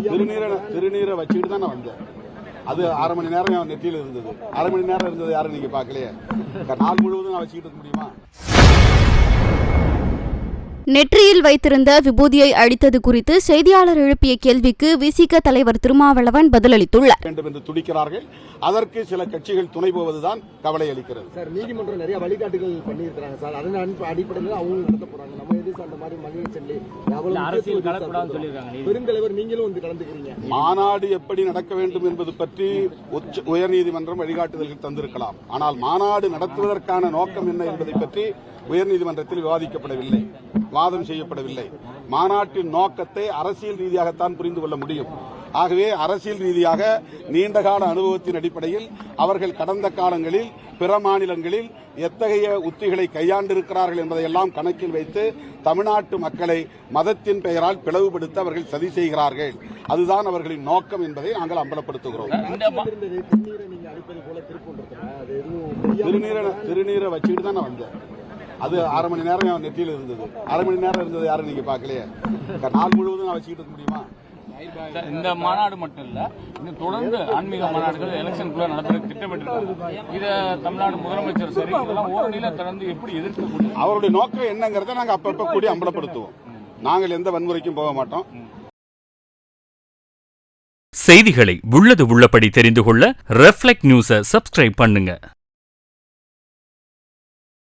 திருநீரை வச்சுக்கிட்டு தான் நான் வந்தேன். அது 1/2 மணி நேரம் என் நெத்தியில் இருந்தது. 1/2 மணி நேரம் இருந்தது யாரும் நீங்க பார்க்கலையே. நாள் முழுவதும் நான் வச்சுக்கிட்டு இருக்க முடியுமா? நெற்றியில் வைத்திருந்த விபூதியை அழித்தது குறித்து செய்தியாளர் எழுப்பிய கேள்விக்கு விசிக தலைவர் திருமாவளவன் பதிலளித்துள்ளார். வேண்டும் என்று துடிக்கிறார்கள். அதற்கு சில கட்சிகள் துணை போவதுதான் கவலை அளிக்கிறது. சார், நீதிமன்றம் நிறைய வழிகாட்டுகள் பண்ணியிருக்காங்க சார். அதன் அடிப்படையில் அவங்க நடத்த போறாங்க. நம்ம எது அந்த மாதிரி மகளிர் செல்லி அரசியல் கலக்கூடாதுன்னு சொல்லியிருக்காங்க. பெருந்தலைவர் நீங்களும் வந்து கலந்துக்கிறீங்க. மாநாடு எப்படி நடக்க வேண்டும் என்பது பற்றி உயர்நீதிமன்றம் வழிகாட்டுதல்கள் தந்திருக்கலாம். ஆனால் மாநாடு நடத்துவதற்கான நோக்கம் என்ன என்பதை பற்றி உயர்நீதிமன்றத்தில் விவாதிக்கப்படவில்லை, வாதம் செய்யப்படவில்லை. மாநாட்டின் நோக்கத்தை அரசியல் ரீதியாகத்தான் புரிந்து கொள்ள முடியும். ஆகவே அரசியல் ரீதியாக நீண்டகால அனுபவத்தின் அடிப்படையில் அவர்கள் கடந்த காலங்களில் பிற மாநிலங்களில் எத்தகைய உத்திகளை கையாண்டிருக்கிறார்கள் என்பதையெல்லாம் கணக்கில் வைத்து தமிழ்நாட்டு மக்களை மதத்தின் பெயரால் பிளவுபடுத்த அவர்கள் சதி செய்கிறார்கள். அதுதான் அவர்களின் நோக்கம் என்பதை நாங்கள் அம்பலப்படுத்துகிறோம். திருநீரை வச்சுக்கிட்டு தான் நான் வந்தேன். அது 1/2 மணி நேரம் என் நெத்தியில் இருந்தது. 1/2 மணி நேரம் இருந்தது யாரும் நீங்க பார்க்கலையே. நாள் முழுவதும் நான் வச்சுக்கிட்டு இருக்க முடியுமா? இந்த மாநாடு மட்டும் இல்ல, இன்னும் தொடர்ந்து ஆன்மீக மாநாடுகள் எலெக்ஷனுக்குள்ள நடத்துறதுக்கு திட்டமிட்டிருக்காங்க. இதை தமிழ்நாடு முதலமைச்சர் சரி இதெல்லாம் ஓரணியில திறந்து எப்படி எதிர்க்க அவருடைய நோக்கம் என்னங்கிறத நாங்கள் அப்பப்ப கூடி அம்பலப்படுத்துவோம். நாங்கள் எந்த வன்முறைக்கும் போக மாட்டோம். செய்திகளை உள்ளது உள்ளபடி தெரிந்து கொள்ள ரெஃப்ளெக்ட் நியூஸை சப்ஸ்கிரைப் பண்ணுங்க.